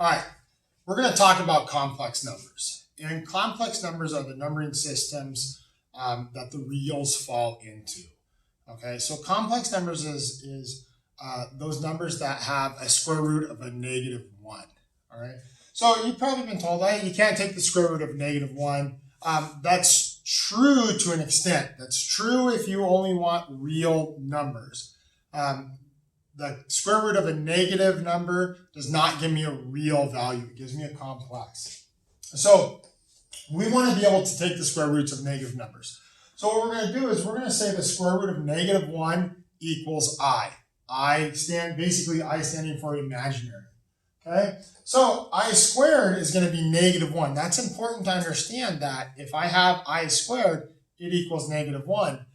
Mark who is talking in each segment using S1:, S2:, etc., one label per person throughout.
S1: All right, we're going to talk about complex numbers. And complex numbers are the numbering systems that the reals fall into. Okay, so complex numbers is those numbers that have a square root of a -1. All right, so you've probably been told that you can't take the square root of -1. That's true to an extent. That's true if you only want real numbers. The square root of a negative number does not give me a real value. It gives me a complex. So we want to be able to take the square roots of negative numbers. So what we're going to do is we're going to say the square root of -1 equals I. I standing for imaginary. Okay? So I squared is going to be -1. That's important to understand that if I have I squared, it equals -1.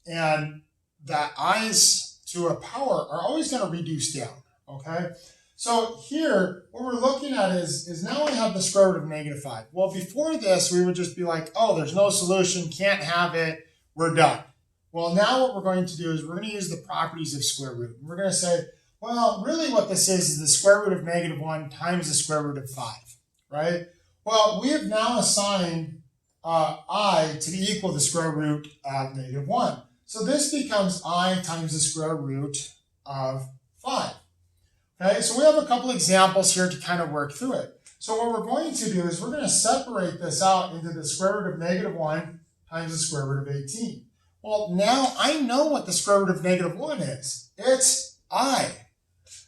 S1: And that i's to a power are always going to reduce down, okay? So here, what we're looking at is now I have the square root of -5. Well, before this, we would just be like, oh, there's no solution, can't have it, we're done. Well, now what we're going to do is we're going to use the properties of square root. We're going to say, well, really what this is the square root of -1 times the square root of 5, right? Well, we have now assigned I to be equal to the square root of -1. So this becomes I times the square root of 5. Okay, so we have a couple examples here to kind of work through it. So what we're going to do is we're going to separate this out into the square root of -1 times the square root of 18. Well, now I know what the square root of -1 is. It's I.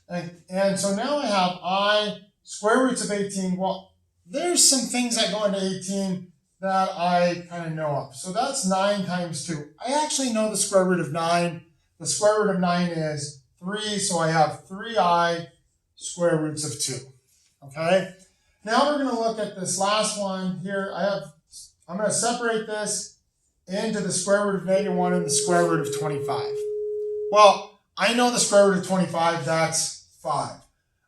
S1: And so now I have I square roots of 18. Well, there's some things that go into 18 that I kind of know of. So that's 9 times 2. I actually know the square root of 9. The square root of 9 is 3, so I have 3i square roots of 2. Okay? Now we're going to look at this last one here. I'm going to separate this into the square root of -1 and the square root of 25. Well, I know the square root of 25, that's 5.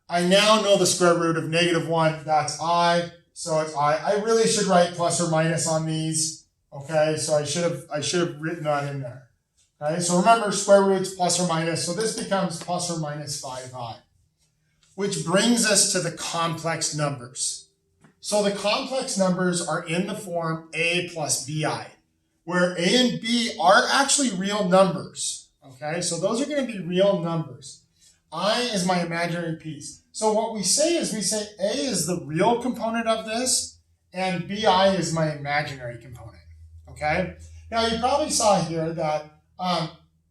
S1: I now know the square root of -1, that's I. So it's I really should write plus or minus on these. Okay, so I should have written that in there. Okay, so remember square roots plus or minus. So this becomes plus or minus 5i. Which brings us to the complex numbers. So the complex numbers are in the form a plus bi, where a and b are actually real numbers. Okay, so those are going to be real numbers. I is my imaginary piece. So what we say is A is the real component of this, and BI is my imaginary component, okay? Now, you probably saw here that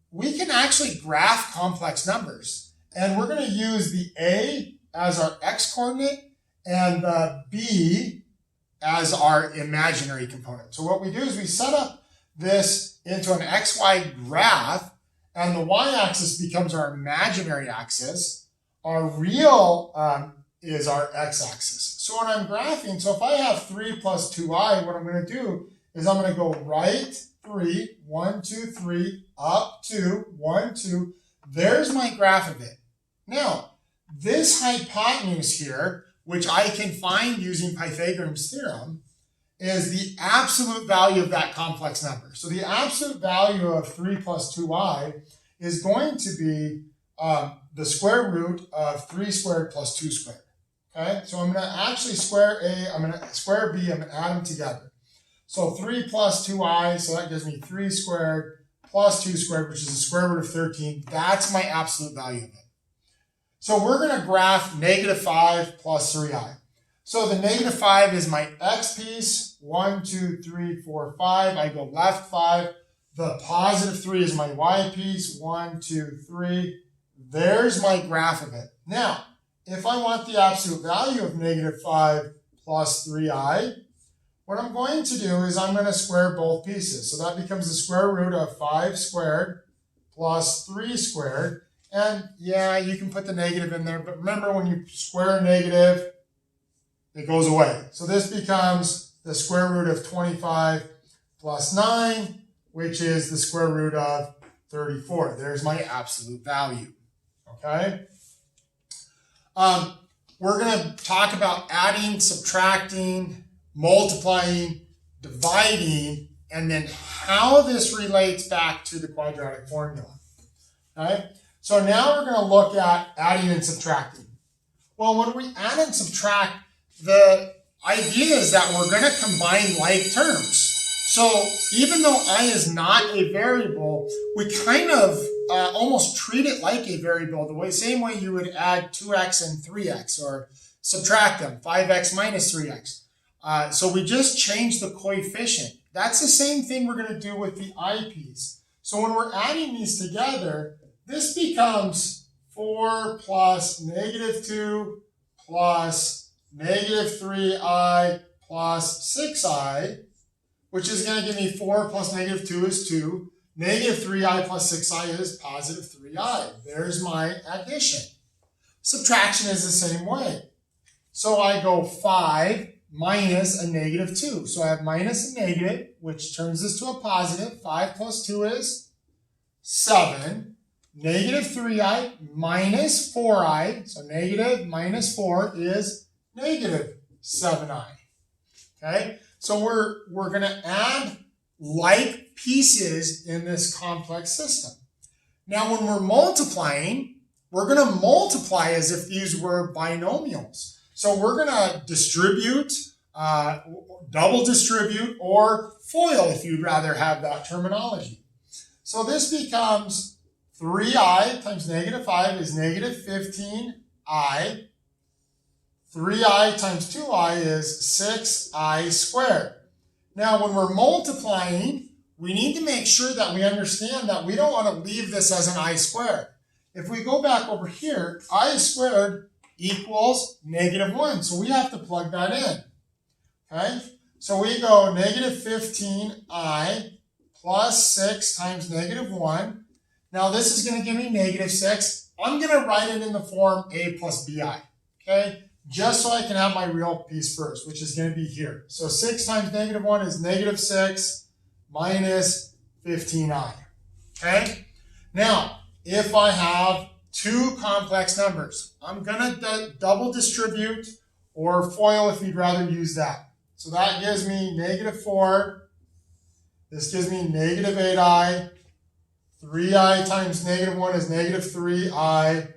S1: we can actually graph complex numbers, and we're going to use the A as our x-coordinate and the B as our imaginary component. So what we do is we set up this into an XY graph, and the y-axis becomes our imaginary axis. Our real is our x-axis. So when I'm graphing, so if I have 3 plus 2i, what I'm going to do is I'm going to go right 3, 1, 2, 3, up 2, 1, 2. There's my graph of it. Now, this hypotenuse here, which I can find using Pythagorean's theorem, is the absolute value of that complex number. So the absolute value of 3 plus 2i is going to be the square root of 3 squared plus 2 squared. Okay, so I'm going to actually square A, I'm going to square B, I'm going to add them together. So 3 plus 2i, so that gives me 3 squared plus 2 squared, which is the square root of 13. That's my absolute value of it. So we're going to graph -5 plus 3i. So the -5 is my x piece, 1, 2, 3, 4, 5. I go left 5. The positive 3 is my y piece, 1, 2, 3. There's my graph of it. Now, if I want the absolute value of -5 plus 3i, what I'm going to do is I'm going to square both pieces. So that becomes the square root of 5 squared plus 3 squared. And yeah, you can put the negative in there, but remember when you square a negative, it goes away. So this becomes the square root of 25 plus 9, which is the square root of 34. There's my absolute value. Okay? We're going to talk about adding, subtracting, multiplying, dividing, and then how this relates back to the quadratic formula. Okay? So now we're going to look at adding and subtracting. Well, when we add and subtract, the idea is that we're going to combine like terms. So even though I is not a variable, we kind of almost treat it like a variable, the same way you would add 2x and 3x, or subtract them, 5x minus 3x. So we just change the coefficient. That's the same thing we're going to do with the I piece. So when we're adding these together, this becomes 4 plus negative 2 plus negative 3i plus 6i, which is going to give me 4 plus negative 2 is 2. Negative 3i plus 6i is positive 3i. There's my addition. Subtraction is the same way. So I go 5 minus a negative 2. So I have minus a negative, which turns this to a positive. 5 plus 2 is 7. Negative 3i minus 4i. So negative minus 4 is negative 7i. Okay? So we're going to add like pieces in this complex system. Now when we're multiplying, we're going to multiply as if these were binomials. So we're going to distribute, double distribute, or FOIL if you'd rather have that terminology. So this becomes 3i times negative 5 is negative 15i. 3i times 2i is 6i squared. Now, when we're multiplying, we need to make sure that we understand that we don't want to leave this as an I squared. If we go back over here, I squared equals negative 1. So we have to plug that in. Okay? So we go negative 15i plus 6 times negative 1. Now, this is going to give me negative 6. I'm going to write it in the form a plus bi. Okay? Just so I can have my real piece first, which is going to be here. So 6 times negative 1 is negative 6 minus 15i. Okay? Now, if I have two complex numbers, I'm going to double distribute, or FOIL if you'd rather use that. So that gives me negative 4. This gives me negative 8i. 3i times negative 1 is negative 3i.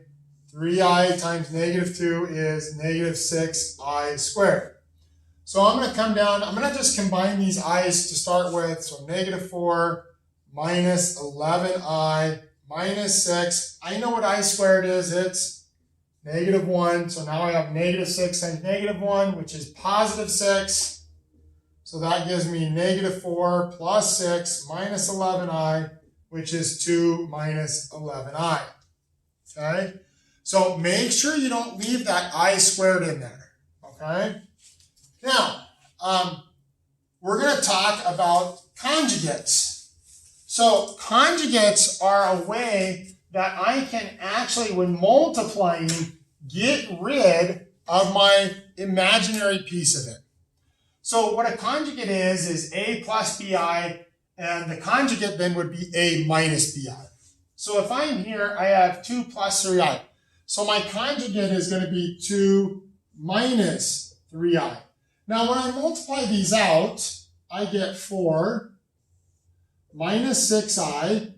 S1: 3i times negative 2 is negative 6i squared. So I'm going to come down, I'm going to just combine these i's to start with. So negative 4 minus 11i minus 6. I know what I squared is. It's negative 1. So now I have negative 6 times negative 1, which is positive 6. So that gives me negative 4 plus 6 minus 11i, which is 2 minus 11i. Okay? So make sure you don't leave that I squared in there, okay? Now, we're going to talk about conjugates. So conjugates are a way that I can actually, when multiplying, get rid of my imaginary piece of it. So what a conjugate is a plus bi, and the conjugate then would be a minus bi. So if I'm here, I have 2 plus 3i. So my conjugate is going to be 2 minus 3i. Now when I multiply these out, I get 4 minus 6i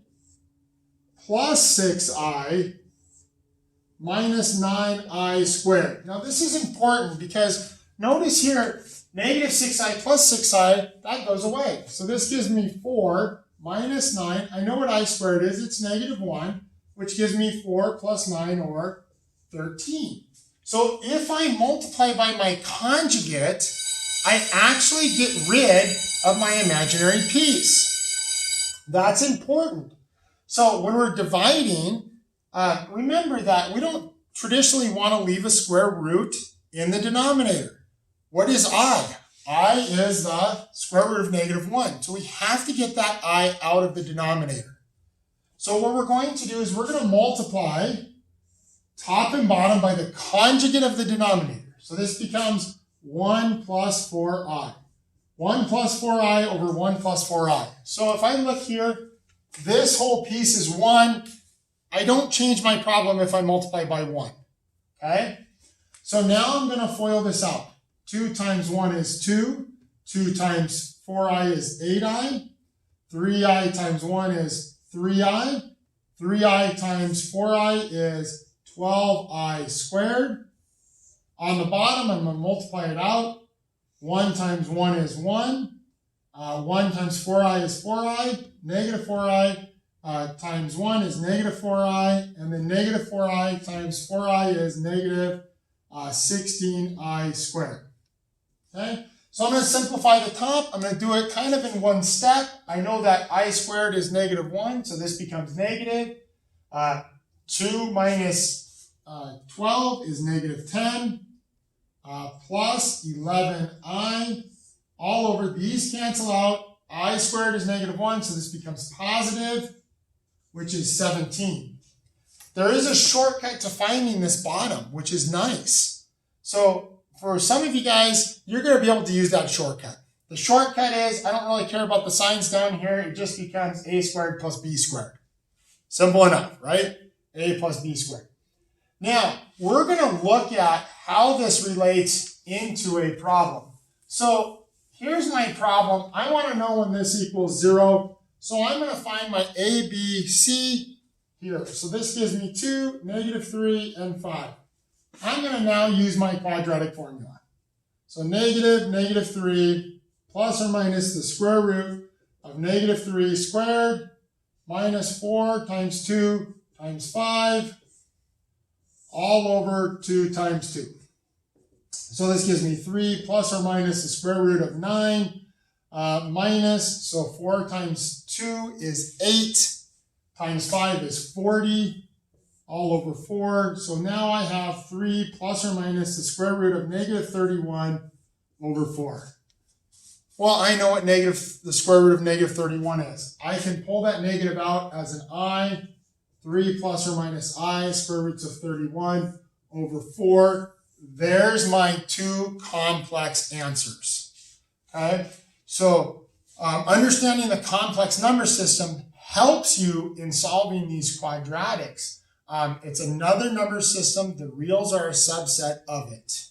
S1: plus 6i minus 9i squared. Now this is important because notice here, negative 6i plus 6i, that goes away. So this gives me 4 minus 9. I know what I squared is. It's negative 1. Which gives me 4 plus 9, or 13. So if I multiply by my conjugate, I actually get rid of my imaginary piece. That's important. So when we're dividing, remember that we don't traditionally want to leave a square root in the denominator. What is I? I is the square root of negative 1. So we have to get that I out of the denominator. So what we're going to do is we're going to multiply top and bottom by the conjugate of the denominator. So this becomes 1 plus 4i. 1 plus 4i over 1 plus 4i. So if I look here, this whole piece is 1. I don't change my problem if I multiply by 1. Okay? So now I'm going to FOIL this out. 2 times 1 is 2. 2 times 4i is 8i. 3i times 1 is 3i. 3i times 4i is 12i squared. On the bottom, I'm going to multiply it out. 1 times 1 is 1. 1 times 4i is 4i. Negative 4i times 1 is negative 4i. And then negative 4i times 4i is negative 16i squared. Okay? So I'm going to simplify the top. I'm going to do it kind of in one step. I know that I squared is negative 1, so this becomes negative. 2 minus 12 is negative 10. Plus 11i. All over these cancel out. I squared is negative 1, so this becomes positive, which is 17. There is a shortcut to finding this bottom, which is nice. So for some of you guys, you're going to be able to use that shortcut. The shortcut is, I don't really care about the signs down here. It just becomes a squared plus b squared. Simple enough, right? A plus b squared. Now, we're going to look at how this relates into a problem. So here's my problem. I want to know when this equals 0. So I'm going to find my a, b, c here. So this gives me 2, negative 3, and 5. I'm going to now use my quadratic formula. So negative 3 plus or minus the square root of negative 3 squared minus 4 times 2 times 5 all over 2 times 2. So this gives me 3 plus or minus the square root of 9 minus, so 4 times 2 is 8 times 5 is 40 all over 4. So now I have 3 plus or minus the square root of negative 31 over 4. Well, I know what the square root of negative 31 is. I can pull that negative out as an I. 3 plus or minus I, square roots of 31 over 4. There's my two complex answers. Okay? So understanding the complex number system helps you in solving these quadratics. It's another number system. The reals are a subset of it.